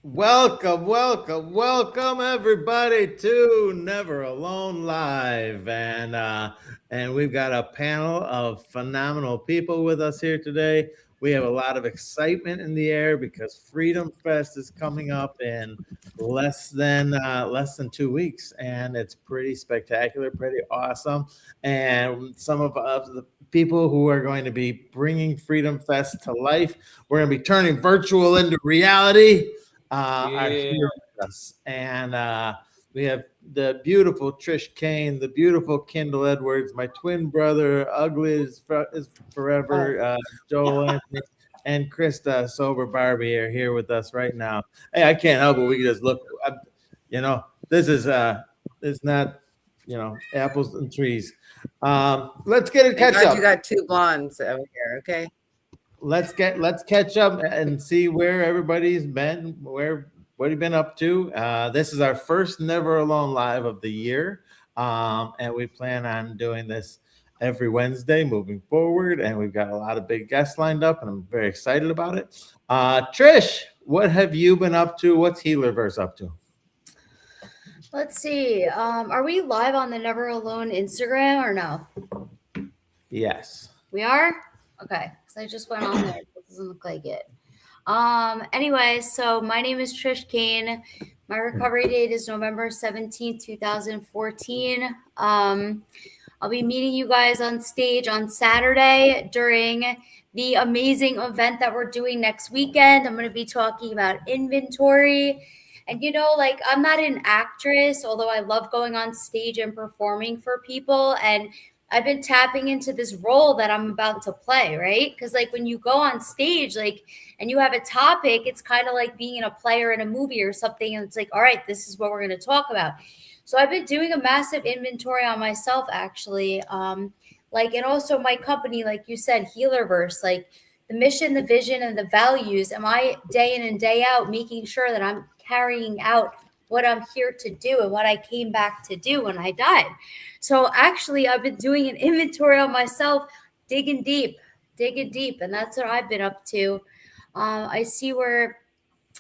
Welcome everybody to Never Alone Live, and we've got a panel of phenomenal people with us here today. We have a lot of excitement in the air because Freedom Fest is coming up in less than 2 weeks, and it's pretty spectacular, pretty awesome. And some of the people who are going to be bringing Freedom Fest to life, we're going to be turning virtual into reality are Yeah. here with us. And we have the beautiful Trish Kane, the beautiful Kyndal Edwards, my twin brother, Ugly is Forever, Joel Anthony, and Krista Sober Barbie are here with us right now. Hey, I can't help it. We can just look. This is it's not apples and trees. Let's get a catch up. You got two blondes over here. Okay. Let's catch up and see where everybody's been, what you've been up to. This is our first Never Alone Live of the year, and we plan on doing this every Wednesday moving forward. And we've got a lot of big guests lined up, and I'm very excited about it. Trish, what have you been up to? What's Healerverse up to? Let's see. Are we live on the Never Alone Instagram or no? Yes. We are? Okay. So I just went on there. It doesn't look like it. Anyway, so my name is Trish Kane. My recovery date is November 17th, 2014. I'll be meeting you guys on stage on Saturday during the amazing event that we're doing next weekend. I'm going to be talking about inventory. And, I'm not an actress, although I love going on stage and performing for people. And I've been tapping into this role that I'm about to play, right? Because when you go on stage, and you have a topic, it's kind of like being a player in a movie or something. And it's like, all right, this is what we're going to talk about. So I've been doing a massive inventory on myself, actually. And also my company, like you said, Healerverse, the mission, the vision, and the values. Am I day in and day out making sure that I'm carrying out what I'm here to do and what I came back to do when I died. So actually, I've been doing an inventory on myself, digging deep. And that's what I've been up to. I see where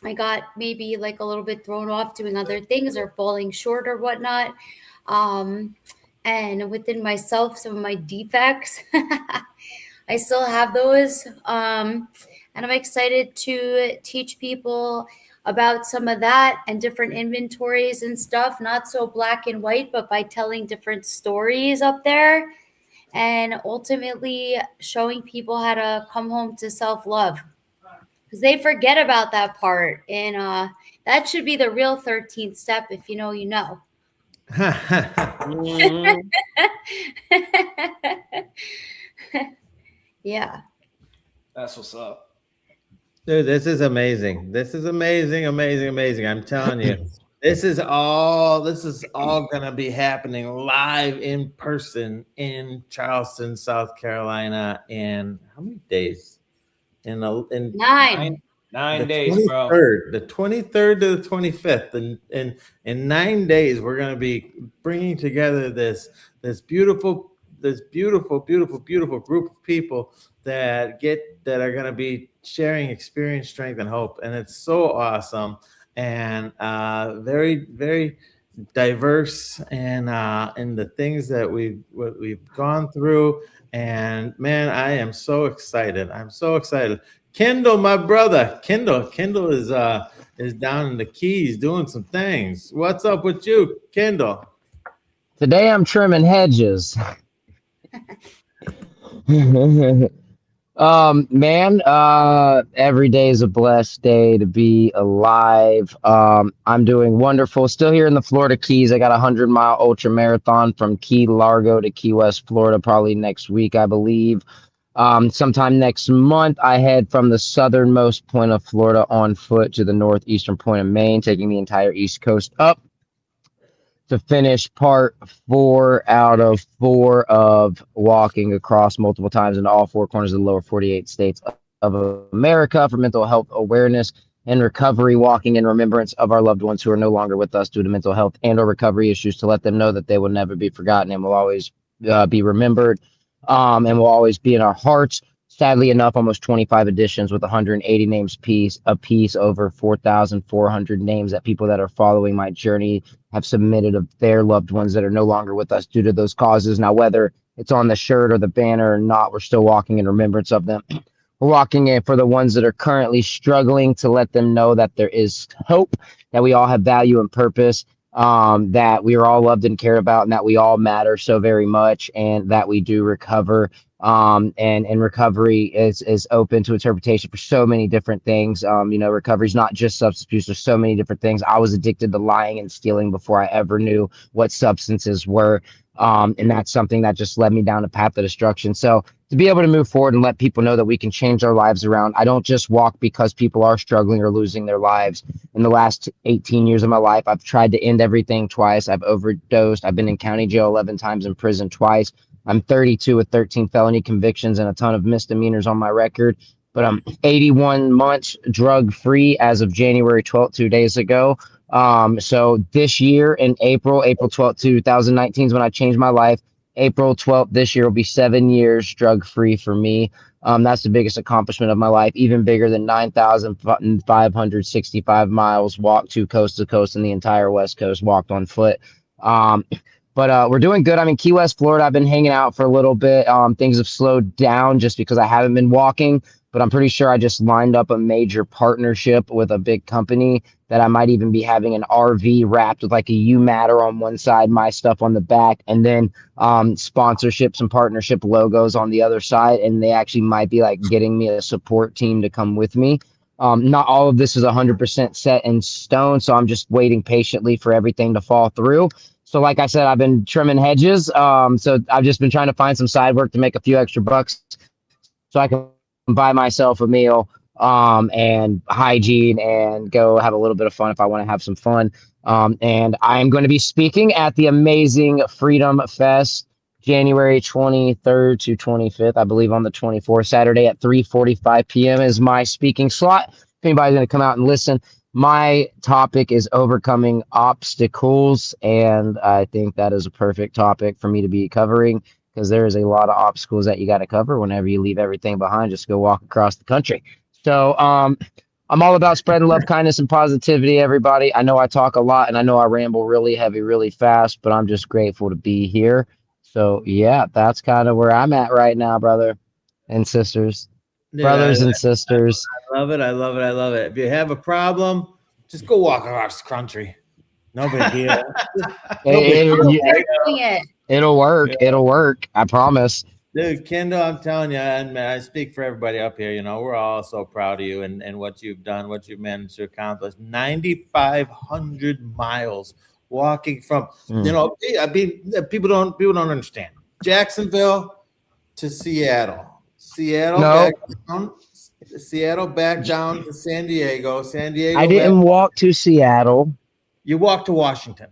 I got maybe a little bit thrown off doing other things or falling short or whatnot. And within myself, some of my defects, I still have those. And I'm excited to teach people about some of that and different inventories and stuff, not so black and white, but by telling different stories up there and ultimately showing people how to come home to self-love, because they forget about that part. And that should be the real 13th step. If you know, you know. Yeah. That's what's up. Dude, this is amazing. This is amazing. I'm telling you, this is all gonna be happening live in person in Charleston, South Carolina, in how many days? In 9 days, bro. The 23rd to the 25th. And in 9 days, we're gonna be bringing together this beautiful group of people that are going to be sharing experience, strength, and hope. And it's so awesome and very, very diverse and in the things that we've gone through. And man, I am so excited. Kyndal, my brother, Kyndal is down in the Keys doing some things. What's up with you, Kyndal? Today I'm trimming hedges. Every day is a blessed day to be alive. I'm doing wonderful. Still here in the Florida Keys. I got a 100-mile ultra marathon from Key Largo to Key West, Florida, probably next week, I believe. Sometime next month, I head from the southernmost point of Florida on foot to the northeastern point of Maine, taking the entire East Coast up to finish part 4 out of 4 of walking across multiple times into all 4 corners of the lower 48 states of America for mental health awareness and recovery, walking in remembrance of our loved ones who are no longer with us due to mental health and or recovery issues, to let them know that they will never be forgotten and will always be remembered, and will always be in our hearts. sadly enough, almost 25 editions with 180 names a piece, over 4,400 names that people that are following my journey have submitted of their loved ones that are no longer with us due to those causes. Now, whether it's on the shirt or the banner or not, we're still walking in remembrance of them. We're walking in for the ones that are currently struggling, to let them know that there is hope, that we all have value and purpose, that we are all loved and cared about, and that we all matter so very much, and that we do recover. And recovery is open to interpretation for so many different things. Recovery is not just substance abuse. There's so many different things. I was addicted to lying and stealing before I ever knew what substances were. And that's something that just led me down a path of destruction. So to be able to move forward and let people know that we can change our lives around. I don't just walk because people are struggling or losing their lives. In the last 18 years of my life, I've tried to end everything twice. I've overdosed. I've been in county jail 11 times, in prison twice. I'm 32 with 13 felony convictions and a ton of misdemeanors on my record. But I'm 81 months drug-free as of January 12th, 2 days ago. So this year in April 12th, 2019 is when I changed my life. April 12th this year will be 7 years drug-free for me. That's the biggest accomplishment of my life, even bigger than 9,565 miles walked to coast in the entire West Coast, walked on foot. But we're doing good. I'm in Key West, Florida. I've been hanging out for a little bit. Things have slowed down just because I haven't been walking, but I'm pretty sure I just lined up a major partnership with a big company that I might even be having an RV wrapped with like a You Matter on one side, my stuff on the back, and then sponsorships and partnership logos on the other side. And they actually might be like getting me a support team to come with me. Not all of this is 100% set in stone, so I'm just waiting patiently for everything to fall through. So like I said, I've been trimming hedges. So I've just been trying to find some side work to make a few extra bucks so I can buy myself a meal and hygiene and go have a little bit of fun if I want to have some fun. And I'm going to be speaking at the amazing Freedom Fest January 23rd to 25th, I believe on the 24th, Saturday at 3:45 p.m. is my speaking slot. If anybody's going to come out and listen, my topic is overcoming obstacles, and I think that is a perfect topic for me to be covering because there is a lot of obstacles that you got to cover whenever you leave everything behind, just go walk across the country. So I'm all about spreading love, kindness, and positivity, everybody. I know I talk a lot, and I know I ramble really heavy, really fast, but I'm just grateful to be here. So, yeah, that's kind of where I'm at right now, brother and sisters. Brothers and sisters. I love it. I love it. I love it. If you have a problem, just go walk across the country. No big deal. It'll work. Yeah. It'll work. I promise. Dude, Kyndal, I'm telling you, and I speak for everybody up here, we're all so proud of you and what you've done, what you've managed to accomplish. 9,500 miles walking from, people don't understand. Jacksonville to Seattle. Seattle back down to San Diego. San Diego. I didn't walk to Seattle. You walked to Washington.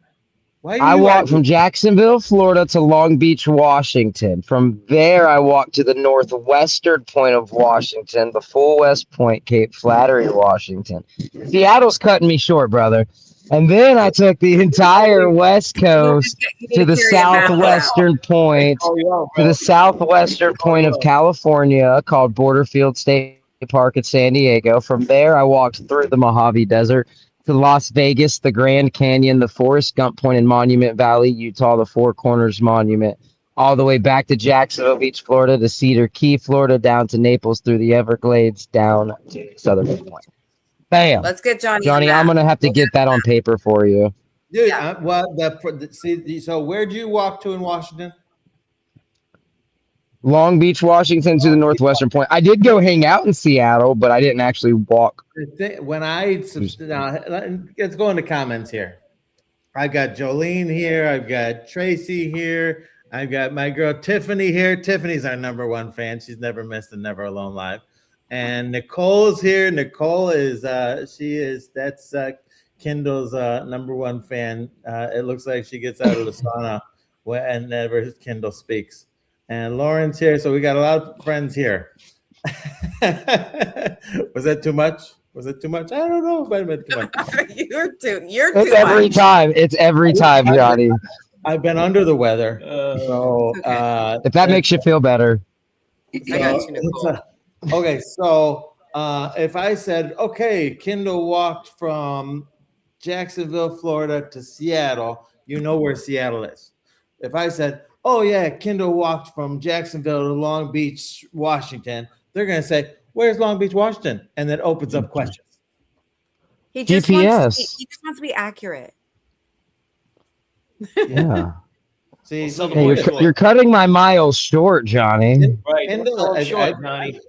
I walked from Jacksonville, Florida to Long Beach, Washington. From there, I walked to the northwestern point of Washington, the full West Point, Cape Flattery, Washington. Seattle's cutting me short, brother. And then I took the entire West Coast to the southwestern point, of California, called Borderfield State Park at San Diego. From there, I walked through the Mojave Desert to Las Vegas, the Grand Canyon, the Forrest Gump Point in Monument Valley, Utah, the Four Corners Monument, all the way back to Jacksonville Beach, Florida, to Cedar Key, Florida, down to Naples, through the Everglades, down to Southern Point. Bam. Let's get Johnny. I'm going to have to get that on paper for you. Dude, so where'd you walk to in Washington? Long Beach, Washington to the northwestern point. I did go hang out in Seattle, but I didn't actually walk. Let's go into comments here. I've got Jolene here. I've got Tracy here. I've got my girl Tiffany here. Tiffany's our #1 fan. She's never missed a Never Alone live. And Nicole's here. Nicole is that's Kyndal's #1 fan. It looks like she gets out of the sauna whenever Kyndal speaks. And Lauren's here, so we got a lot of friends here. Was that too much? Was it too much? I don't know. It might have been too much. You're too It's every much. time. It's every time, Johnny. I've been under the weather. If that makes you feel better. I got you, Nicole. Okay, so if I said, okay, Kyndal walked from Jacksonville, Florida to Seattle, you know where Seattle is. If I said, oh yeah, Kyndal walked from Jacksonville to Long Beach, Washington, they're going to say, where's Long Beach, Washington? And that opens up questions. He just wants to be accurate. Yeah. See, So look, Hey, you're cutting my miles short, Johnny. Right. Kyndal, Short, Johnny.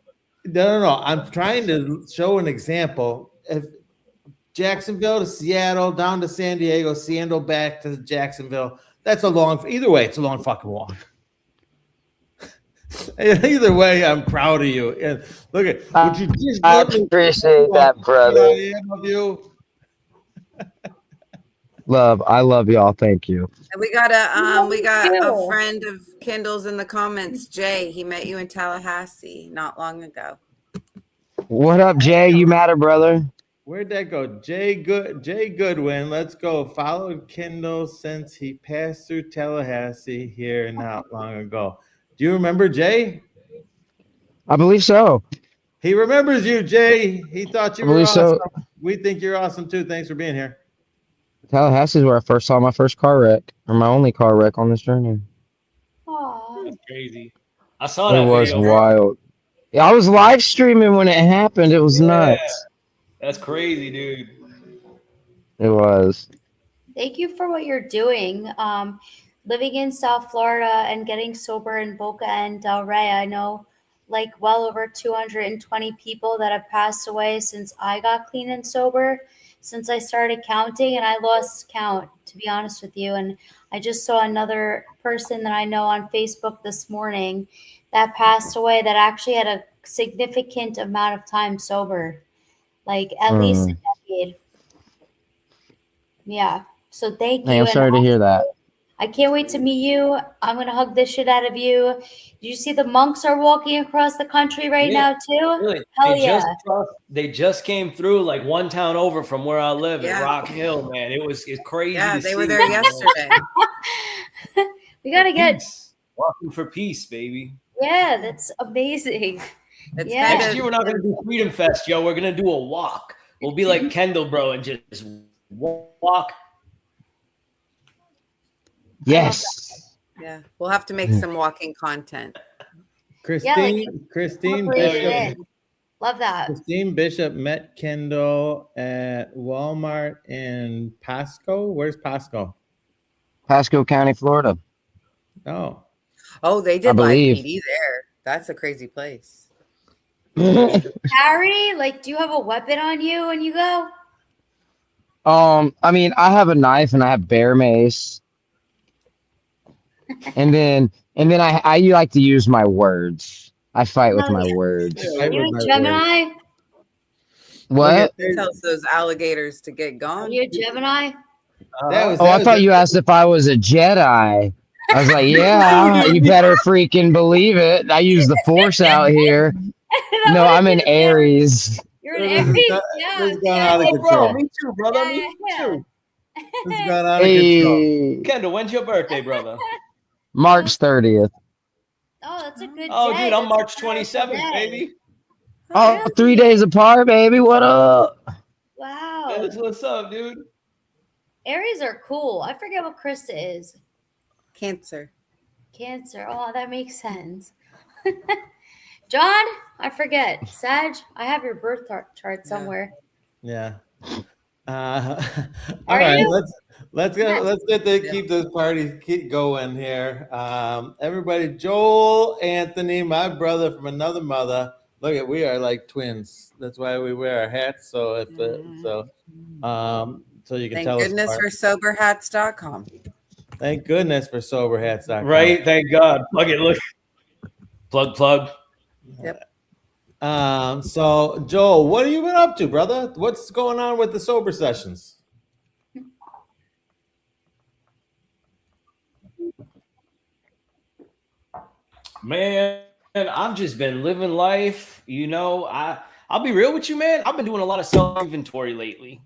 no. I'm trying to show an example. If Jacksonville to Seattle, down to San Diego, Seattle back to Jacksonville, that's a long. Either way, it's a long fucking walk. Either way, I'm proud of you. And look at, would you just I let me appreciate that, brother. I am of you? I love y'all. Thank you. And we got a friend of Kyndal's in the comments, Jay. He met you in Tallahassee not long ago. What up, Jay? You matter, brother? Where'd that go? Jay Goodwin. Let's go. Followed Kyndal since he passed through Tallahassee here not long ago. Do you remember Jay? I believe so. He remembers you, Jay. He thought you I were believe awesome. so. We think you're awesome too. Thanks for being here. Tallahassee is where I first saw my first car wreck, or my only car wreck on this journey. Aw. That's crazy. I saw that It was video. wild. Yeah, I was live streaming when it happened. It was nuts. That's crazy, dude. It was. Thank you for what you're doing. Living in South Florida and getting sober in Boca and Del Rey, I know like well over 220 people that have passed away since I got clean and sober, since I started counting, and I lost count, to be honest with you. And I just saw another person that I know on Facebook this morning that passed away that actually had a significant amount of time sober, like at least a decade. Yeah. So thank you. Hey, I'm sorry to hear that. I can't wait to meet you. I'm going to hug the shit out of you. Do you see the monks are walking across the country right now too? Really? Hell yeah. They just came through like one town over from where I live at Rock Hill, man. It's crazy. Yeah, they were see, there yesterday. We got to get walking for peace, baby. Yeah, that's amazing. It's Next year we're not going to do Freedom Fest, yo. We're going to do a walk. We'll be like Kyndal, bro, and just walk. Yes. Yeah, we'll have to make some walking content. Christine Bishop. Love that. Christine Bishop met Kyndal at Walmart in Pasco. Where's Pasco? Pasco County, Florida. Oh, they did live PD there. That's a crazy place. Harry, like, do you have a weapon on you when you go? I mean, I have a knife and I have bear mace. And then I like to use my words. I fight with my words. You a Gemini? What? It tells those alligators to get gone. Are you a Gemini? I thought you asked if I was a Jedi. I was like, yeah, you better freaking believe it. I use the Force out here. No, I'm an Aries. You're an Aries? Yeah. This has gone out of control. Me too, brother. Me too. This has gone out of control. Kyndal, when's your birthday, brother? March 30th. Oh, that's a good Oh, day. dude, I'm March 27th, baby. Oh, 3 days apart, baby. What up? Wow. That's what's up, dude. Aries are cool. I forget what Krista is. Cancer. Oh, that makes sense. John, I forget. Sag, I have your birth chart somewhere. Yeah. All right, let's keep this party keep going here. Everybody, Joel, Anthony, my brother from another mother. Look at, we are like twins. That's why we wear our hats. So if so you can tell us. Thank goodness for soberhats.com. Thank goodness for soberhats.com. Right, thank God. Plug it. Look. Plug. Yep. So Joel, what have you been up to, brother? What's going on with the sober sessions? Man, I've just been living life. I'll be real with you, man. I've been doing a lot of self-inventory lately.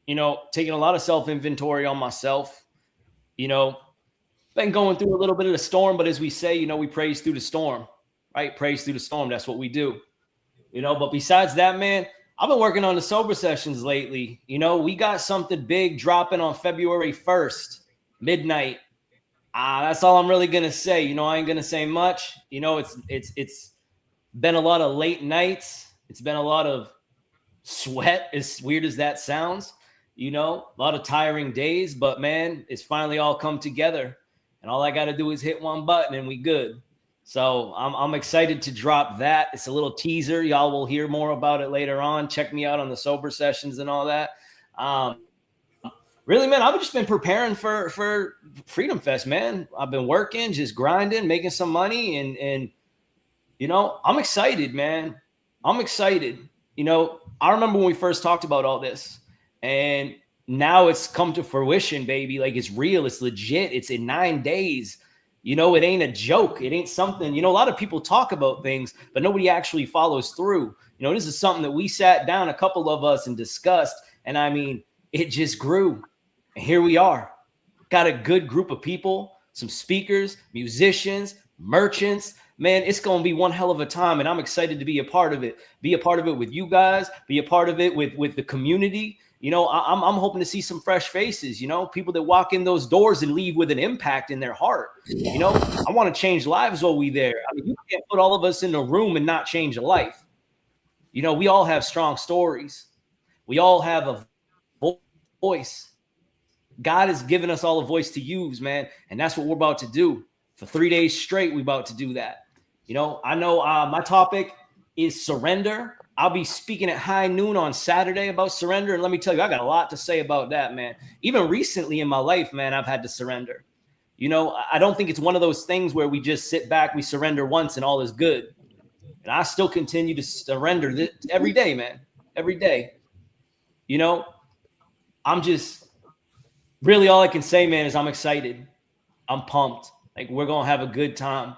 Taking a lot of self-inventory on myself. Been going through a little bit of the storm, but as we say, we praise through the storm. right? Praise through the storm. That's what we do, but besides that, man, I've been working on the sober sessions lately. We got something big dropping on February 1st, midnight. That's all I'm really going to say. I ain't going to say much. It's been a lot of late nights. It's been a lot of sweat, as weird as that sounds, a lot of tiring days, but man, it's finally all come together, and all I got to do is hit one button and we good. So I'm excited to drop that. It's a little teaser. Y'all will hear more about it later on. Check me out on the sober sessions and all that. Really, man, I've just been preparing for Freedom Fest, man. I've been working, just grinding, making some money, and I'm excited, man. I'm excited. I remember when we first talked about all this, and now it's come to fruition, baby. Like, it's real, it's legit. It's in 9 days. It ain't a joke. It ain't something, a lot of people talk about things, but nobody actually follows through. This is something that we sat down, a couple of us, and discussed. And I mean, it just grew. And here we are. Got a good group of people, some speakers, musicians, merchants. Man, it's going to be one hell of a time. And I'm excited to be a part of it. Be a part of it with you guys. Be a part of it with the community. I'm hoping to see some fresh faces, people that walk in those doors and leave with an impact in their heart. I want to change lives while we there. I mean, you can't put all of us in a room and not change a life. We all have strong stories. We all have a voice. God has given us all a voice to use, man. And that's what we're about to do. For 3 days straight, we're about to do that. I know my topic is surrender. I'll be speaking at high noon on Saturday about surrender. And let me tell you, I got a lot to say about that, man. Even recently in my life, man, I've had to surrender. I don't think it's one of those things where we just sit back, we surrender once and all is good. And I still continue to surrender every day, man. Every day. I'm just really, all I can say, man, is I'm excited. I'm pumped. Like, we're going to have a good time.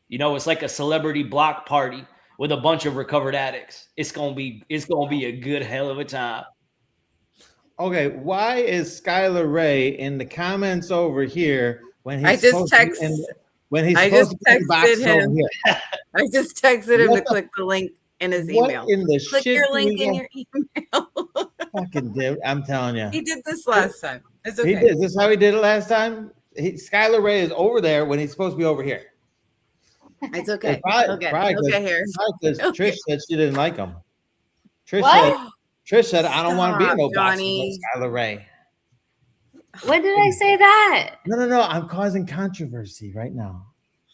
It's like a celebrity block party with a bunch of recovered addicts. It's gonna be a good hell of a time. Okay, why is Skyler Ray in the comments over here when he's I just texted him. I just texted him to click the link in his email. Click your link in your email. Fucking dude, I'm telling you. He did this last time. It's okay. He did. This is how he did it last time. Skyler Ray is over there when he's supposed to be over here. It's okay. He'll get here. Trish said she didn't like him. Trish said, I don't want to be in no box with Skyler Ray. When did I say that? No. I'm causing controversy right now.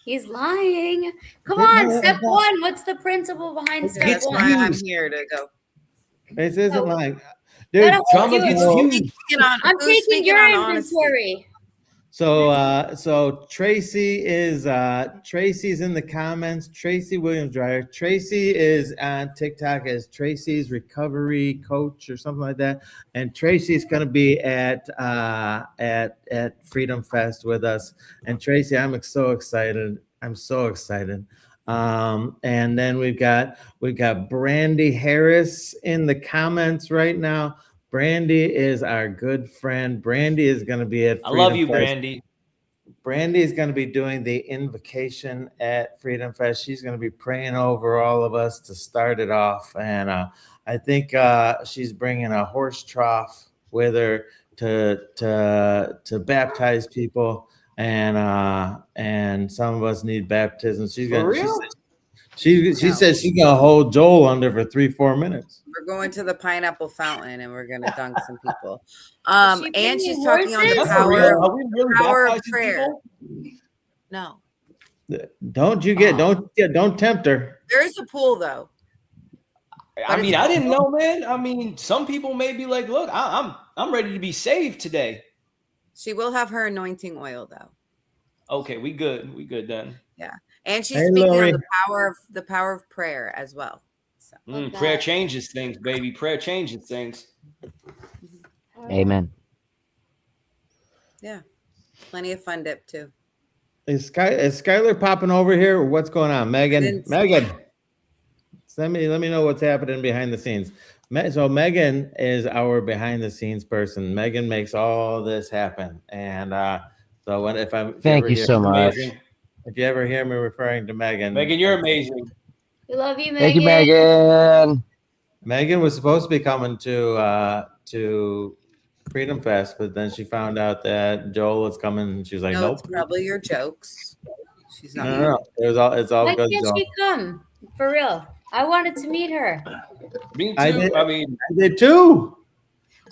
He's lying. Come on, step one. What's the principle behind step one? I'm here to go. This isn't like, dude, drama gets used. I'm taking your inventory. So Tracy's in the comments. Tracy Williams Dryer. Tracy is on TikTok as Tracy's recovery coach or something like that. And Tracy's going to be at Freedom Fest with us. And Tracy, I'm so excited. I'm so excited. And then we've got Brandy Harris in the comments right now. Brandy is our good friend. Brandy is going to be at Freedom I love you, Fest. Brandy. Brandy is going to be doing the invocation at Freedom Fest. She's going to be praying over all of us to start it off. And I think she's bringing a horse trough with her to baptize people. And some of us need baptism. She says she's going to hold Joel under for 3-4 minutes. We're going to the pineapple fountain and we're going to dunk some people. And she's talking on the power of prayer. No. Don't tempt her. There is a pool though. I mean, I didn't know, man. I mean, some people may be like, look, I'm ready to be saved today. She will have her anointing oil though. Okay, we good. We good then. Yeah. And she's speaking on the power of prayer as well. So. Prayer changes things, baby. Prayer changes things. Amen. Yeah. Plenty of fun dip too. Is Skyler popping over here? Or what's going on? Megan. Let me know what's happening behind the scenes. So Megan is our behind the scenes person. Megan makes all this happen. And so if I'm thank you so much. If you ever hear me referring to Megan. Megan, you're amazing. We love you, Megan. Thank you, Megan. Megan was supposed to be coming to Freedom Fest, but then she found out that Joel was coming, and she was like, No, "Nope." it's probably your jokes. She's not. No. It's all Why good. can't she come? For real. I wanted to meet her. Me too. I did too.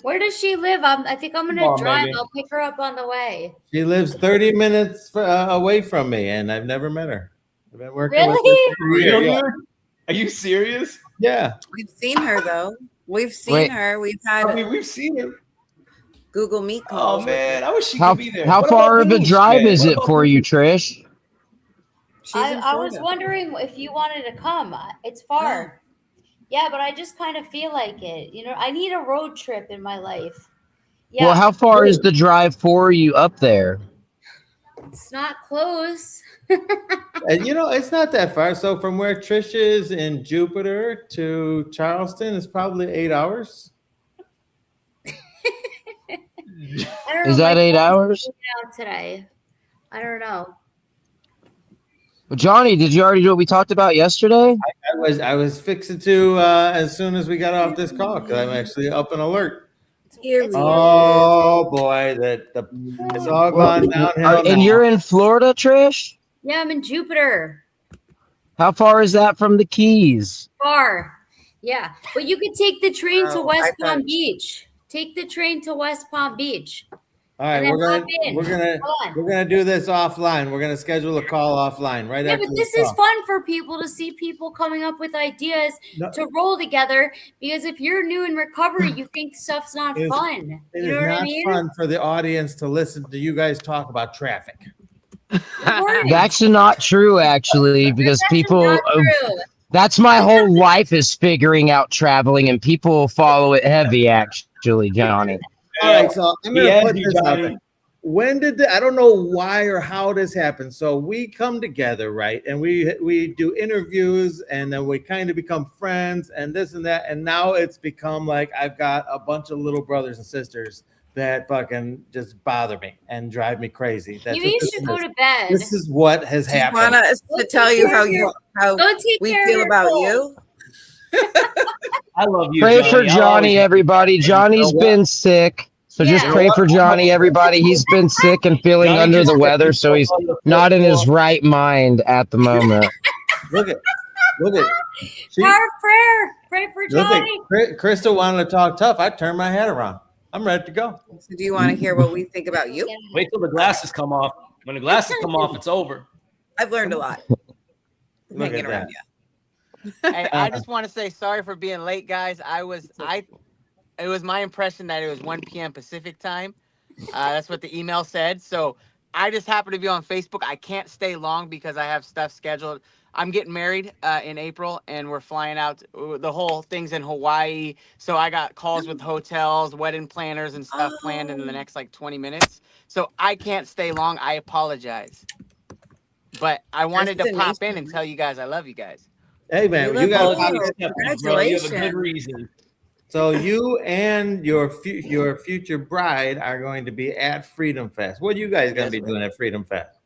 Where does she live? I think I'm gonna drive. Megan. I'll pick her up on the way. She lives 30 minutes away from me, and I've never met her. I've been working really? with her for a year. Yeah. Are you serious? Yeah. We've seen her though. We've seen her. We've had. We've seen her. Google Meet calls. Oh man, I wish she could be there. How far of a drive is it for you, Trish? I was wondering if you wanted to come. It's far. Yeah, but I just kind of feel like it. You know, I need a road trip in my life. Yeah. Well, how far is the drive for you up there? It's not close. And it's not that far. So from where Trish is in Jupiter to Charleston is probably 8 hours. Is that 8 hours? Today, I don't know. Well, Johnny, did you already do what we talked about yesterday? I was fixing to as soon as we got off this call because I'm actually up and alert. Oh boy, it's all gone downhill. And you're in Florida, Trish? Yeah, I'm in Jupiter. How far is that from the Keys? Far. Yeah, but you could take the train to West Palm Beach. Take the train to West Palm Beach. All right, we're gonna do this offline. We're gonna schedule a call offline right after. Yeah, but this is fun for people to see people coming up with ideas to roll together. Because if you're new in recovery, you think stuff's not fun. It is not fun for the audience to listen to you guys talk about traffic. That's not true, actually, because people. That's my whole life is figuring out traveling, and people follow it heavy. Actually, Johnny. All right, so I'm gonna put this out there. When did I don't know why or how this happened. So we come together, right? And we do interviews, and then we kind of become friends and this and that. And now it's become like I've got a bunch of little brothers and sisters that fucking just bother me and drive me crazy. That's you should go to bed. This is what has happened. Do you want us to tell you how we feel about you? I love you. Pray for Johnny, everybody. Johnny's been sick. So just pray for Johnny, everybody. He's been sick and feeling under the weather, so he's not in his right mind at the moment. Look at. Power of prayer. Pray for Johnny. Krista wanted to talk tough. I turned my head around. I'm ready to go. So do you want to hear what we think about you? Wait till the glasses come off. When the glasses come off, it's over. I've learned a lot. Hanging around you. Hey, I just want to say sorry for being late, guys. It was my impression that it was 1 p.m. Pacific time. That's what the email said. So I just happened to be on Facebook. I can't stay long because I have stuff scheduled. I'm getting married in April, and we're flying out. The whole thing's in Hawaii. So I got calls with hotels, wedding planners, and stuff planned in the next 20 minutes. So I can't stay long. I apologize. But I wanted to pop in and tell you guys I love you guys. Hey, man, you got congratulations. You have a good reason. So you and your future bride are going to be at Freedom Fest. What are you guys going to be doing at Freedom Fest?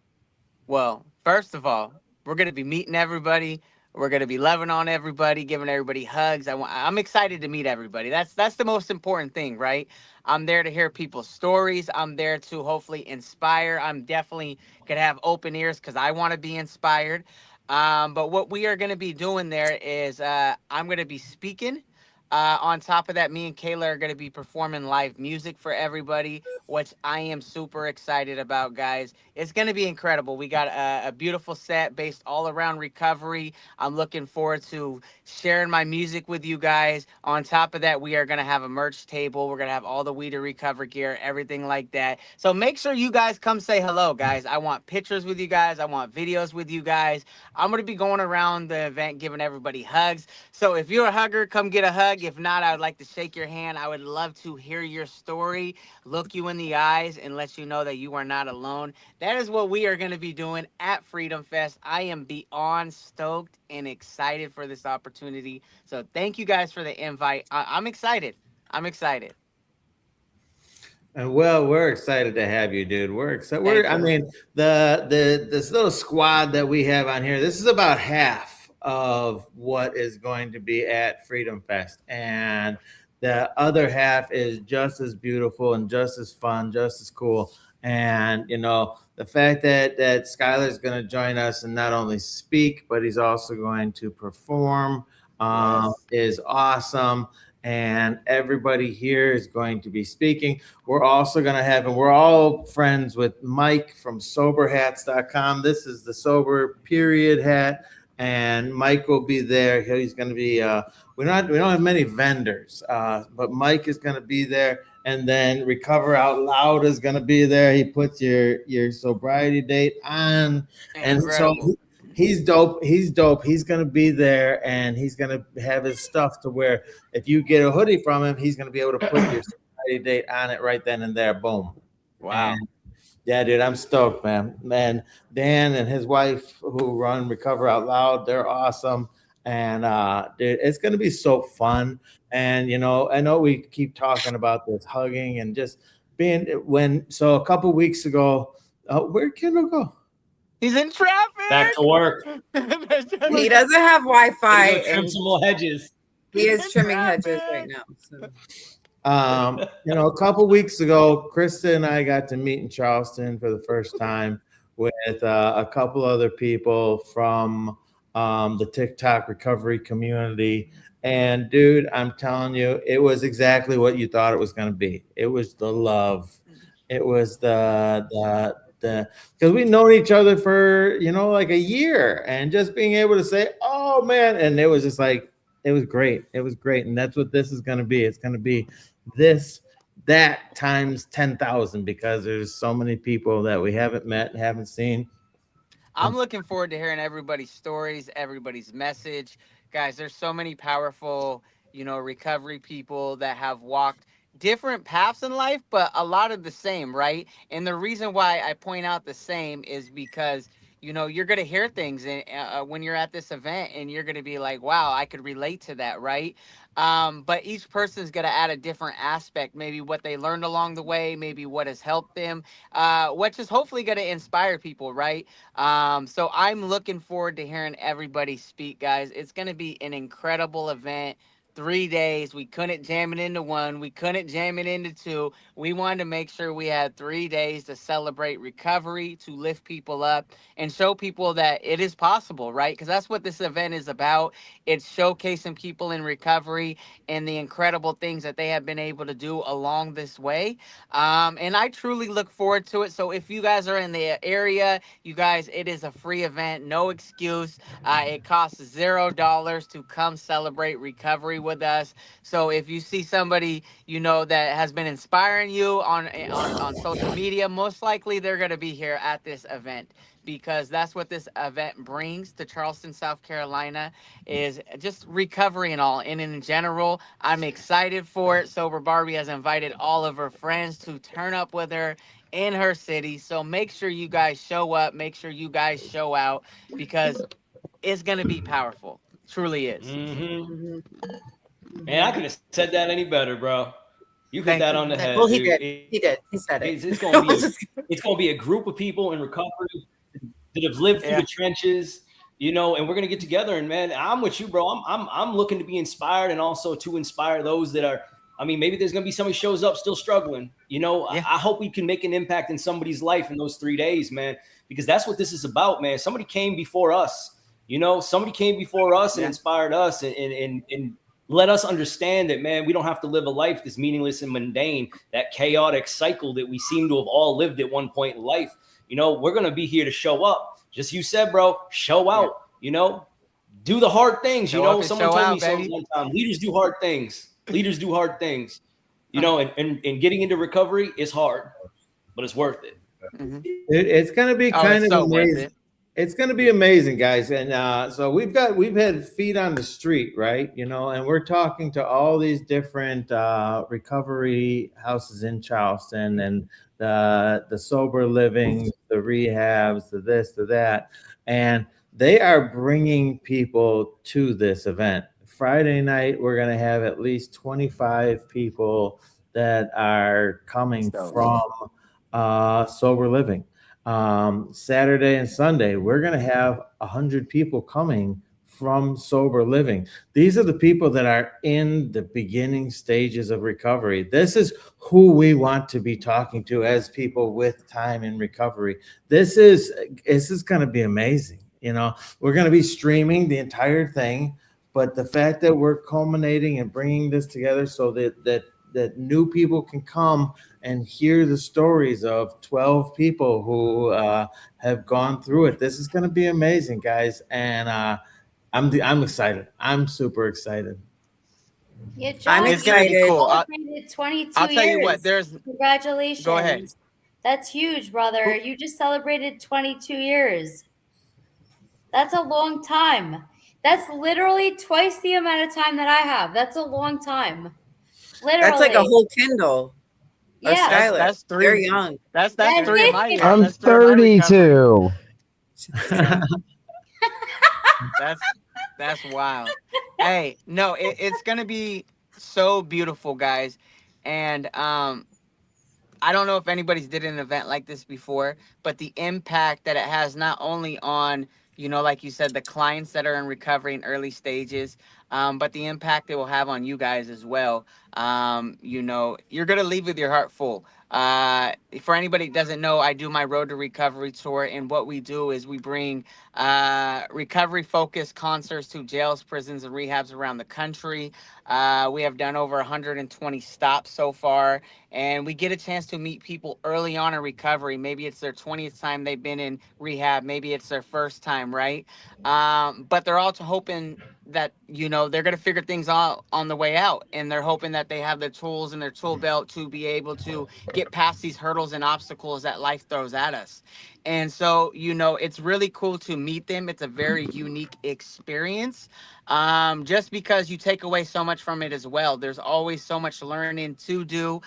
Well, first of all, we're going to be meeting everybody. We're going to be loving on everybody, giving everybody hugs. I'm excited to meet everybody. That's the most important thing, right? I'm there to hear people's stories. I'm there to hopefully inspire. I'm definitely going to have open ears because I want to be inspired. But what we are going to be doing there is I'm going to be speaking. On top of that, me and Kayla are going to be performing live music for everybody, which I am super excited about, guys. It's going to be incredible. We got a beautiful set based all around recovery. I'm looking forward to sharing my music with you guys. On top of that, we are going to have a merch table. We're going to have all the We to Recover gear, everything like that. So make sure you guys come say hello, guys. I want pictures with you guys. I want videos with you guys. I'm going to be going around the event giving everybody hugs. So if you're a hugger, come get a hug. If not, I would like to shake your hand. I would love to hear your story, look you in the eyes, and let you know that you are not alone. That is what we are going to be doing at Freedom Fest. I am beyond stoked and excited for this opportunity. So thank you guys for the invite. I'm excited. I'm excited. And well, we're excited to have you, dude. We're excited. I mean, this little squad that we have on here, this is about half of what is going to be at Freedom Fest. And the other half is just as beautiful and just as fun, just as cool. And the fact that Skyler is going to join us and not only speak, but he's also going to perform is awesome. And everybody here is going to be speaking. We're also going to have, and we're all friends with Mike from soberhats.com. This is the sober period hat, and Mike will be there. He's going to be, we don't have many vendors, but Mike is going to be there. And then Recover Out Loud is going to be there. He puts your sobriety date on. Incredible. And so he's dope. He's dope. He's going to be there, and he's going to have his stuff to where if you get a hoodie from him, he's going to be able to put your sobriety date on it right then and there. Boom. Wow. And yeah, dude, I'm stoked, man. And Dan and his wife who run Recover Out Loud, they're awesome. And dude, it's going to be so fun. And, I know we keep talking about this hugging and just being so a couple weeks ago, where'd Kyndal go? He's in traffic. Back to work. He doesn't have Wi-Fi. Trim some more hedges. He is trimming hedges right now. So. A couple weeks ago, Krista and I got to meet in Charleston for the first time with a couple other people from the TikTok recovery community. And dude, I'm telling you, it was exactly what you thought it was going to be. It was the love. It was the because we've known each other for like a year, and just being able to say, oh man, and it was just like, it was great. It was great. And that's what this is going to be. It's going to be that times 10,000, because there's so many people that we haven't met and haven't seen. I'm looking forward to hearing everybody's stories, everybody's message. Guys, there's so many powerful, recovery people that have walked different paths in life, but a lot of the same, right? And the reason why I point out the same is because, you're going to hear things when you're at this event, and you're going to be like, wow, I could relate to that, right? But each person's going to add a different aspect, maybe what they learned along the way, maybe what has helped them, which is hopefully going to inspire people, right? So I'm looking forward to hearing everybody speak, guys. It's going to be an incredible event. 3 days. We couldn't jam it into one. We couldn't jam it into two. We wanted to make sure we had 3 days to celebrate recovery, to lift people up, and show people that it is possible, right? Because that's what this event is about. It's showcasing people in recovery and the incredible things that they have been able to do along this way. And I truly look forward to it. So if you guys are in the area, you guys, it is a free event, no excuse. It costs $0 to come celebrate recovery with us. So if you see somebody that has been inspiring you on social media, most likely they're going to be here at this event, because that's what this event brings to Charleston, South Carolina, is just recovery and all. And in general, I'm excited for it. Sober Barbie has invited all of her friends to turn up with her in her city. So make sure you guys show up. Make sure you guys show out, because it's going to be powerful. Truly is. Mm-hmm. Man, I could have said that any better, bro. You hit that on the head. Well, he did. He did. He said it. It's going to be a group of people in recovery that have lived through the trenches, and we're going to get together. And man, I'm with you, bro. I'm looking to be inspired, and also to inspire those that are. I mean, maybe there's going to be somebody shows up still struggling. I hope we can make an impact in somebody's life in those 3 days, man, because that's what this is about, man. Somebody came before us. Somebody came before us and inspired us and let us understand that, man, we don't have to live a life that's meaningless and mundane, that chaotic cycle that we seem to have all lived at one point in life. We're going to be here to show up. Just you said, bro, show out, do the hard things. Someone told me something one time, leaders do hard things. Leaders do hard things, and getting into recovery is hard, but it's worth it. Mm-hmm. It's going to be kind of amazing. It's going to be amazing, guys. And so we've had feet on the street, right? And we're talking to all these different recovery houses in Charleston, and the sober living, the rehabs, the this, the that. And they are bringing people to this event. Friday night, we're going to have at least 25 people that are coming from sober living. Saturday and Sunday, we're going to have 100 people coming from sober living. These are the people that are in the beginning stages of recovery. This is who we want to be talking to as people with time in recovery. This is going to be amazing. You know, we're going to be streaming the entire thing, but the fact that we're culminating and bringing this together so that new people can come and hear the stories of 12 people who have gone through it. This is going to be amazing, guys, and I'm excited. I'm super excited. Yeah, John, I'm excited. You celebrated 22 I'll tell years. you what. Congratulations. Go ahead. That's huge, brother. You just celebrated 22 years. That's a long time. That's literally twice the amount of time that I have. That's a long time. Literally. That's like a whole Kindle. Yeah. Skyler. That's 3. They're young. That's 3 of my years. I'm That's 3 of my recovery. 32. That's wild. Hey, no, it's gonna be so beautiful, guys, and I don't know if anybody's did an event like this before, but the impact that it has not only on, you know, like you said, the clients that are in recovery in early stages, but the impact it will have on you guys as well. You know, you're going to leave with your heart full. For anybody that doesn't know, I do my Road to Recovery tour, and what we do is we bring recovery-focused concerts to jails, prisons, and rehabs around the country. We have done over 120 stops so far, and we get a chance to meet people early on in recovery. Maybe it's their 20th time they've been in rehab. Maybe it's their first time, right? But they're also hoping that, you know, they're going to figure things out on the way out, and they're hoping that they have the tools in their tool belt to be able to get past these hurdles and obstacles that life throws at us. And so, you know, it's really cool to meet them. It's a very unique experience, just because you take away so much from it as well. There's always so much learning to do,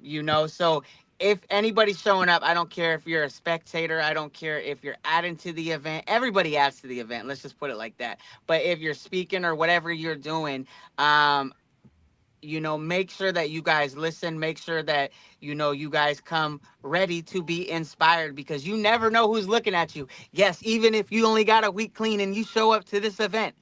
you know, so if anybody's showing up, I don't care if you're a spectator. I don't care if you're adding to the event. Everybody adds to the event. Let's just put it like that. But if you're speaking or whatever you're doing, you know, make sure that you guys listen. Make sure that, you know, you guys come ready to be inspired, because you never know who's looking at you. Yes, even if you only got a week clean and you show up to this event,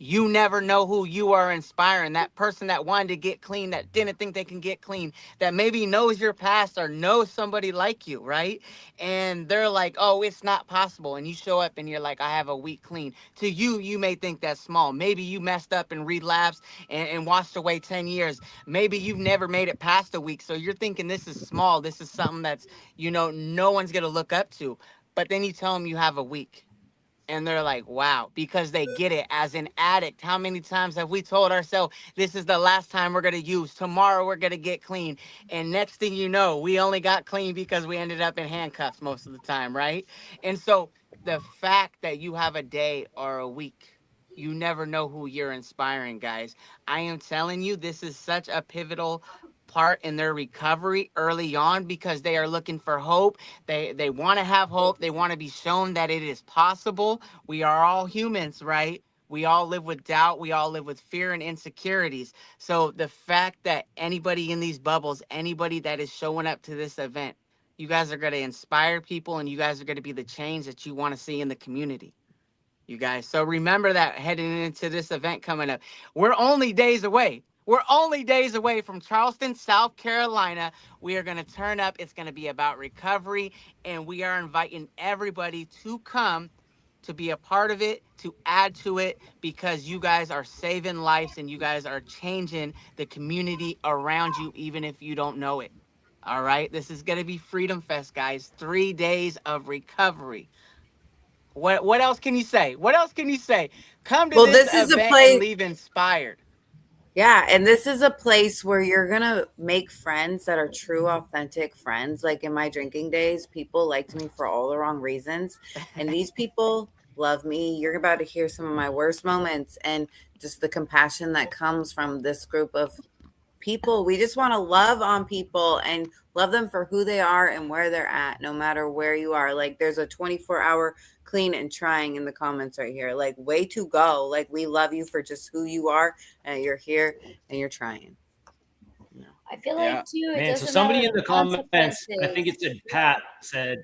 you never know who you are inspiring. That person that wanted to get clean, that didn't think they can get clean, that maybe knows your past or knows somebody like you, right? And they're like, oh, it's not possible. And you show up and you're like, I have a week clean. To you, you may think that's small. Maybe you messed up and relapsed and washed away 10 years. Maybe you've never made it past a week. So you're thinking this is small. This is something that's, you know, no one's going to look up to. But then you tell them you have a week. And they're like, wow, because they get it. As an addict, how many times have we told ourselves, this is the last time we're going to use, tomorrow we're going to get clean. And next thing you know, we only got clean because we ended up in handcuffs most of the time, right? And so the fact that you have a day or a week, you never know who you're inspiring, guys. I am telling you, this is such a pivotal part in their recovery early on, because they are looking for hope. They want to have hope. They want to be shown that it is possible. We are all humans, right? We all live with doubt. We all live with fear and insecurities. So the fact that anybody in these bubbles, anybody that is showing up to this event, you guys are going to inspire people, and you guys are going to be the change that you want to see in the community, you guys. So remember that heading into this event coming up. We're only days away. We're only days away from Charleston, South Carolina. We are going to turn up. It's going to be about recovery, and we are inviting everybody to come to be a part of it, to add to it, because you guys are saving lives and you guys are changing the community around you, even if you don't know it. All right? This is going to be Freedom Fest, guys. 3 days of recovery. What else can you say? What else can you say? Come to this event and leave inspired. Yeah, and this is a place where you're going to make friends that are true, authentic friends. Like in my drinking days, people liked me for all the wrong reasons. And these people love me. You're about to hear some of my worst moments and just the compassion that comes from this group of people. We just want to love on people and love them for who they are and where they're at, no matter where you are. Like there's a 24-hour clean and trying in the comments right here. Like way to go. Like we love you for just who you are, and you're here and you're trying. I feel Yeah. like too. It Man, so doesn't somebody matter in the comments, I think it consequences. said Pat said,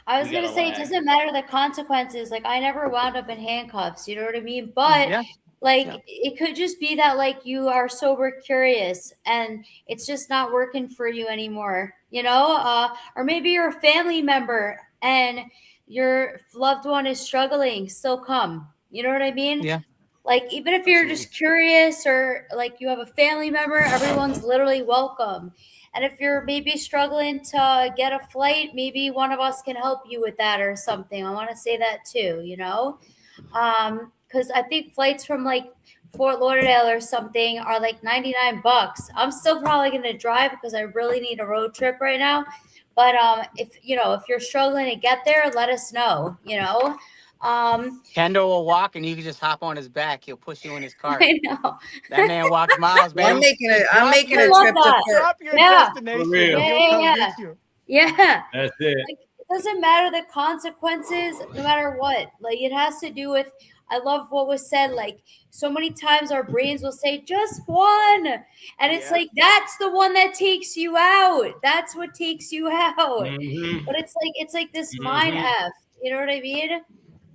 I was We got gonna a say it lag. doesn't matter the consequences. Like I never wound up in handcuffs. You know what I mean? But Yeah. like Yeah. it could just be that like you are sober curious and it's just not working for you anymore. Or maybe you're a family member and your loved one is struggling. Still come. You know what I mean? Yeah. Like even if you're just curious or like you have a family member, everyone's literally welcome. And if you're maybe struggling to get a flight, maybe one of us can help you with that or something. I want to say that too, because I think flights from like Fort Lauderdale or something are like $99. I'm still probably going to drive because I really need a road trip right now. But if you're struggling to get there, let us know. Kendall will walk and you can just hop on his back. He'll push you in his cart. I know. That man walks miles, Well, man. I'm making a I trip love to that. Fort. Drop your Yeah. destination. For real. And he'll Yeah, come yeah. get you. Yeah. that's it. Like it doesn't matter the consequences, no matter what. Like it has to do with. I love what was said. Like so many times, our brains will say just one, and it's Yeah. like that's the one that takes you out. That's what takes you out. Mhm. But it's like this mind Mhm. f. You know what I mean?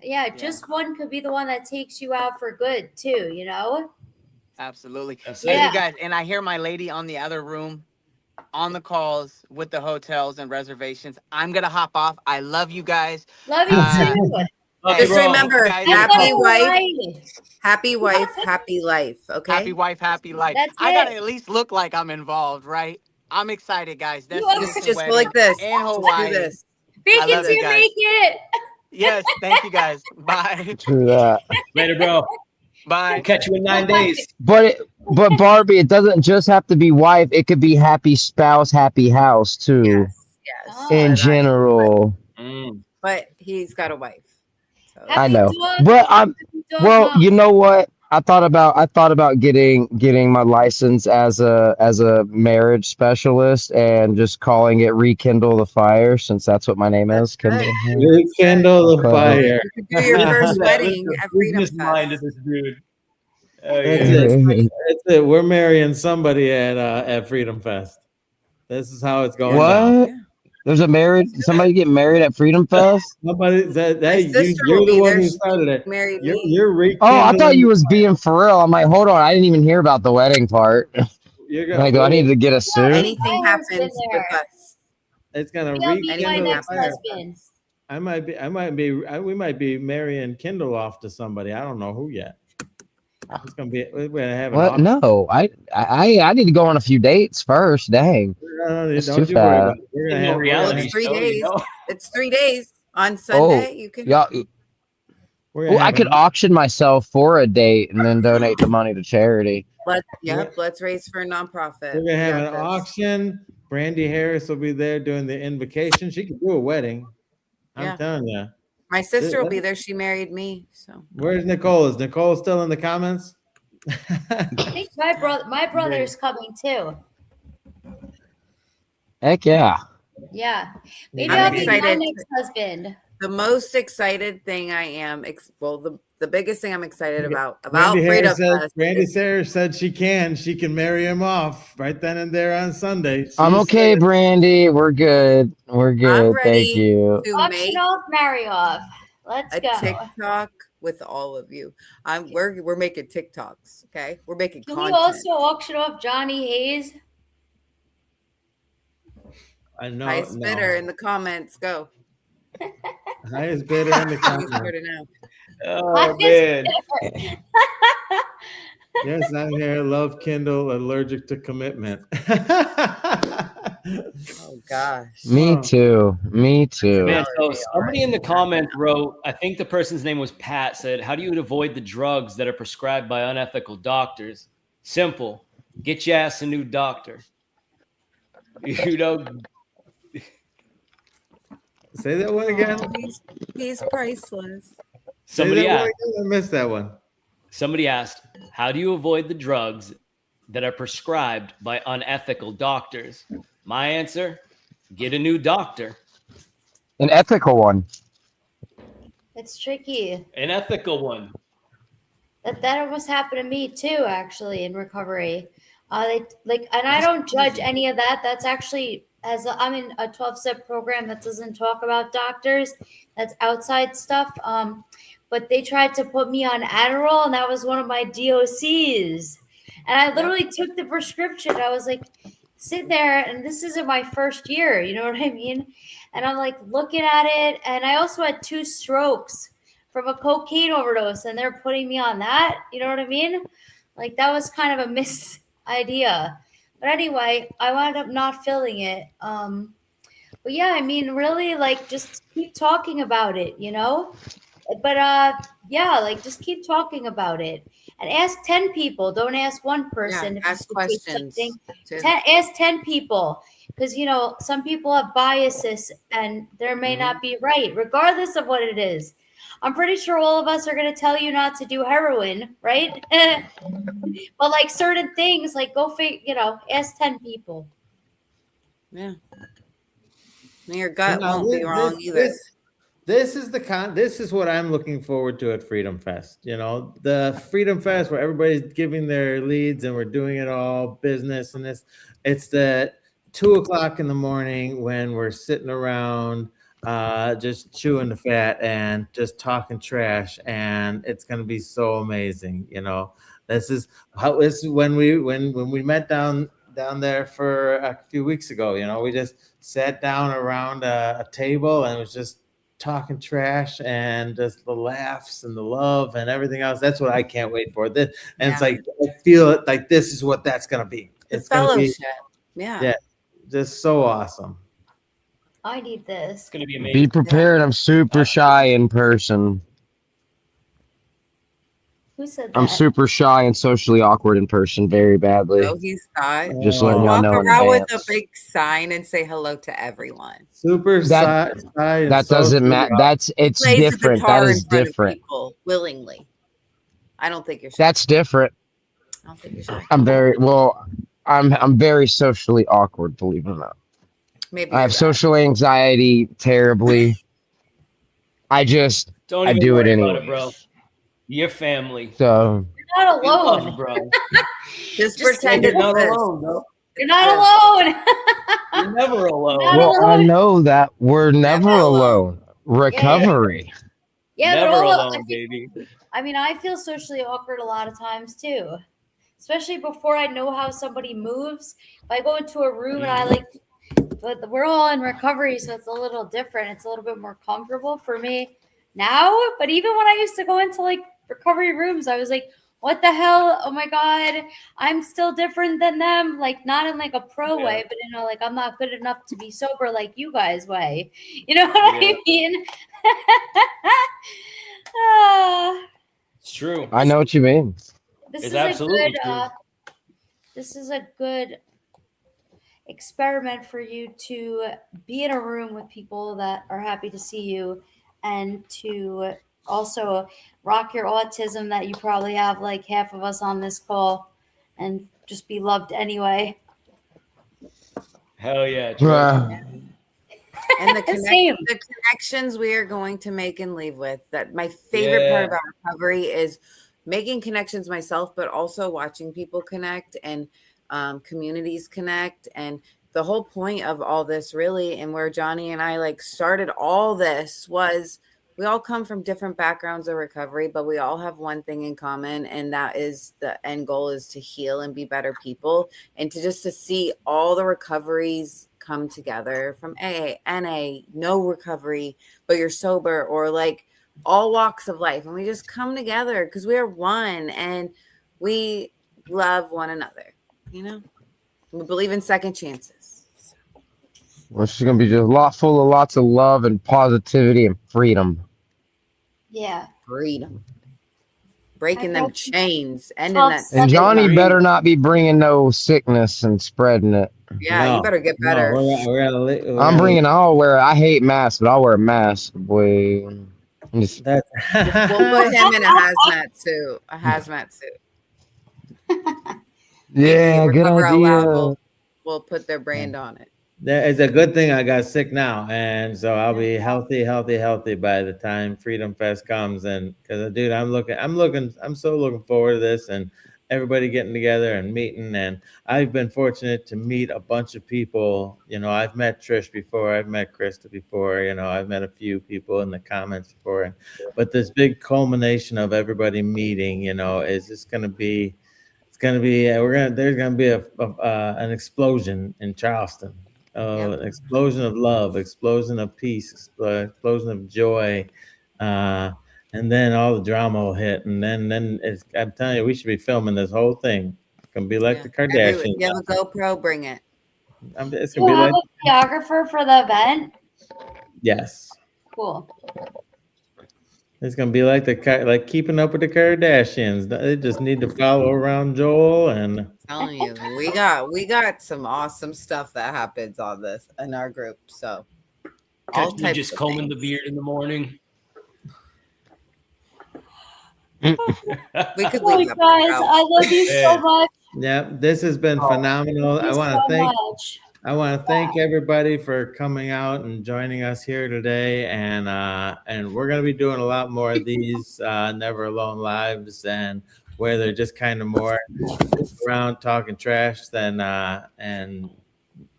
Yeah, just one could be the one that takes you out for good too. Absolutely. That's Hey, it. you guys, and I hear my lady on the other room on the calls with the hotels and reservations. I'm going to hop off. I love you guys. Love you too. Okay, Just bro. remember, guys, happy wife, Right. happy wife, happy life. Okay. Happy wife, happy life. That's I got to it. at least look like I'm involved, right? I'm excited, guys. You Destination Just go wedding like this. in Just do Hawaii. this. Make I it love to you guys. make it. Yes, thank you guys. Bye. True that. Later, bro. Bye. Catch you in 9 days. But Barbie, it doesn't just have to be wife. It could be happy spouse, happy house too. Yes. Oh. In But general, but he's got a wife. So I Happy know. dog, But I'm happy dog well. mom. You know what? I thought about getting my license as a marriage specialist and just calling it Rekindle the Fire, since that's what my name is. That's Kindle. good. Rekindle the Clever. fire. You could do your first Look at wedding the at Freedom business-minded Fest. this dude. Oh, That's yeah. it. That's it. We're marrying somebody at Freedom Fest. This is how it's going down. What? There's somebody get married at Freedom Fest? Somebody said, My "Hey, sister you're will the be one there. who She started it. married You're me. you're Oh, I thought rekindling you the was fire. being for real. I'm like, hold on, I didn't even hear about the wedding part. You're Like, do I need to get a Yeah, suit? Anything my husband happens with there. us. It's gonna He'll be my rekindle the next fire. husband. We might be marrying Kindle off to somebody. I don't know who yet. It's gonna be. We're gonna have an What? auction. No, I need to go on a few dates first. Dang, No, that's don't too you worry about fast. it. We're In gonna no have. We're gonna reality have, It's 3 show, days. It's 3 days. On Oh, Sunday, you can. yeah. we're gonna Oh, I have could an auction myself for a date and then donate the money to charity. Let's raise for a nonprofit. We're gonna We have got an this. auction. Brandy Harris will be there doing the invocation. She could do a wedding. I'm Yeah. telling you. My sister will be there. She married me. So Where's Nicole? Is Nicole still in the comments? I think my brother's coming too. Heck yeah. Yeah. Maybe I'm I'll be my excited. next husband. the most excited thing I am, the biggest thing I'm excited about Brandy Freedom Harris said, Fest Brandy is- Harris said she can marry him off right then and there on Sunday. I'm She okay, said- Brandy. We're good. We're I'm good. Thank ready you. to Auction make off, marry off. Let's a go. TikTok with all of you. We're making TikToks, okay? We're making Can content. we also auction off Johnny Hayes? I know. Highest bidder in the comments, go. Highest bidder in the Who's comments. here to know? Oh, man. Yes, I'm here. Love Kindle, allergic to commitment. Oh gosh. Me Oh. too. Me too. Man, so Already, somebody in the already. comment wrote, I think the person's name was Pat, said, how do you avoid the drugs that are prescribed by unethical doctors? Simple. Get your ass a new doctor. You know, Say that one again. Oh, he's priceless. somebody Say that one asked, again. I missed that one. somebody asked, how do you avoid the drugs that are prescribed by unethical doctors? My answer, get a new doctor. An ethical one. It's tricky. An ethical one. That almost happened to me too, actually, in recovery. And I don't judge any of that. That's actually, I'm in a 12-step program that doesn't talk about doctors. That's outside stuff. But they tried to put me on Adderall, and that was one of my DOCs. And I literally took the prescription. I was like, sitting there, and this isn't my first year. You know what I mean? And I'm like looking at it, and I also had 2 strokes from a cocaine overdose, and they're putting me on that. You know what I mean? Like, that was kind of a miss idea. But anyway, I wound up not filling it. But yeah, I mean, really, like, just keep talking about it, you know? But yeah, like, just keep talking about it. And ask 10 people. Don't ask one person. Yeah, if you ask could do questions. something. Ask 10 people. Because, you know, some people have biases and there may not be right, regardless of what it is. I'm pretty sure all of us are going to tell you not to do heroin, right? But like certain things, like ask 10 people. Yeah. And your gut won't be wrong either. This is what I'm looking forward to at Freedom Fest. You know, the Freedom Fest where everybody's giving their leads and we're doing it all business and this. It's the 2:00 in the morning when we're sitting around just chewing the fat and just talking trash, and it's gonna be so amazing. You know, this is when we met down there for a few weeks ago. You know, we just sat down around a table and it was just talking trash and just the laughs and the love and everything else. That's what I can't wait for. This, and it's like I feel it like this is what that's gonna be. It's fellowship. Yeah, just so awesome. I need this. It's gonna be amazing. Be prepared. I'm super shy in person. Who said that? I'm super shy and socially awkward in person, very badly. Oh, he's shy. Just letting y'all Walk know in around with a advance. big sign and say hello to everyone. Super That- shy. That doesn't matter. It's Plays the different. guitar That in is front of different. people willingly. I don't think you're shy. That's different. I don't think you're shy. I'm very socially awkward, believe it or not. Maybe I have you're that. social anxiety terribly. I do it worry anyway, about it, bro. Your family. So You're not We love alone. you, bro. Just pretend You're it's not this. alone, bro. You're not alone. You're never alone. Not well, I alone. know that we're never alone. Recovery. Yeah, never but alone, baby. I mean, I feel socially awkward a lot of times too, especially before I know how somebody moves. If I go into a room and but we're all in recovery, so it's a little different. It's a little bit more comfortable for me now. But even when I used to go into like recovery rooms, I was like, what the hell? Oh my God, I'm still different than them. Like, not in like a pro way, but like I'm not good enough to be sober like you guys way. You know what I mean? It's true. I know what you mean. It's absolutely true. This is a good experiment for you to be in a room with people that are happy to see you and to also rock your autism that you probably have like half of us on this call and just be loved anyway. Hell yeah. And the Same. connections we are going to make and leave with. That my favorite part about recovery is making connections myself, but also watching people connect and communities connect. And the whole point of all this really, and where Johnny and I like started all this, was we all come from different backgrounds of recovery, but we all have one thing in common, and that is the end goal is to heal and be better people, and to see all the recoveries come together from AA, NA, no recovery, but you're sober, or like all walks of life. And we just come together because we are one and we love one another, you know? We believe in second chances. Well, she's gonna be just full of lots of love and positivity and freedom. Yeah. Freedom. Breaking them chains. Ending that. And Johnny better not be bringing no sickness and spreading it. Yeah, you better get better. I hate masks, but I'll wear a mask, boy. We'll put him in a hazmat suit. Yeah, good idea. We'll put their brand on it. It's a good thing I got sick now, and so I'll be healthy by the time Freedom Fest comes. And because, dude, I'm so looking forward to this and everybody getting together and meeting. And I've been fortunate to meet a bunch of people. You know, I've met Trish before, I've met Krista before. You know, I've met a few people in the comments before, but this big culmination of everybody meeting, you know, is just going to be. It's gonna be. There's gonna be an explosion in Charleston. An explosion of love, explosion of peace, explosion of joy, and then all the drama will hit, and then I'm telling you, we should be filming this whole thing. It's gonna be like the Kardashians. If you have a GoPro, bring it. It's Do gonna you be have like a videographer for the event? yes. Cool. It's gonna be like like keeping up with the Kardashians. They just need to follow around Joel and. Telling you, we got some awesome stuff that happens on this in our group. So all Catch me types just of combing things. the beard in the morning. We could Oh, leave guys, that part I out. love you so much. Yeah, this has been phenomenal. Thank you so much. I want to thank everybody for coming out and joining us here today, and we're going to be doing a lot more of these Never Alone lives, and where they're just kind of more around talking trash than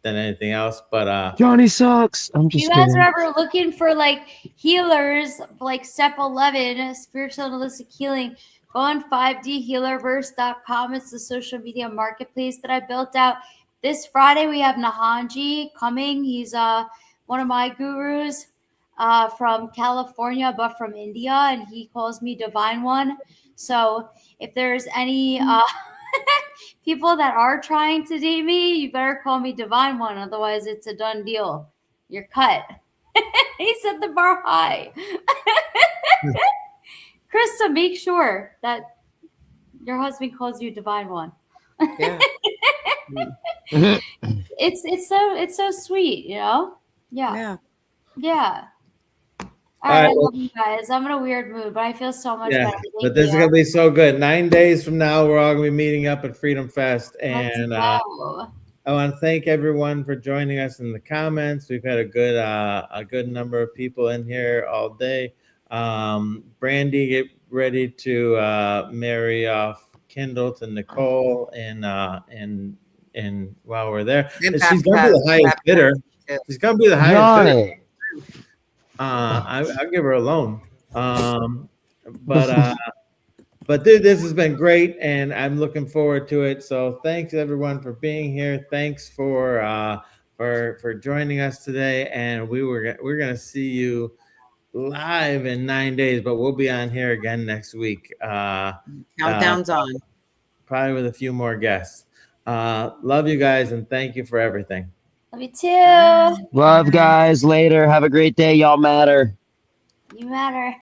anything else. But Johnny sucks. I'm If you just guys kidding. are ever looking for like healers, like step 11, spiritual and holistic healing, go on 5dhealerverse.com. It's the social media marketplace that I built out. This Friday, we have Nahanji coming. He's one of my gurus from California, but from India, and he calls me Divine One. So if there's any people that are trying to date me, you better call me Divine One. Otherwise, it's a done deal. You're cut. He set the bar high. Krista, make sure that your husband calls you Divine One. Yeah. It's so sweet, you know? Yeah. All right, I right, love you guys. I'm in a weird mood, but I feel so much better. but this is gonna be so good. 9 days from now, we're all gonna be meeting up at Freedom Fest, and I want to thank everyone for joining us in the comments. We've had a good number of people in here all day. Brandy, get ready to marry off Kyndal to Nicole, and while we're there, and she's gonna be the highest bidder. She's gonna be the highest bidder. I'll give her a loan. But dude, this has been great, and I'm looking forward to it. So thanks everyone for being here. Thanks for joining us today. And we're gonna see you live in 9 days, but we'll be on here again next week. Countdown's on. Probably with a few more guests. Love you guys, and thank you for everything. Love you too. Love, guys. Later. Have a great day. Y'all matter. You matter.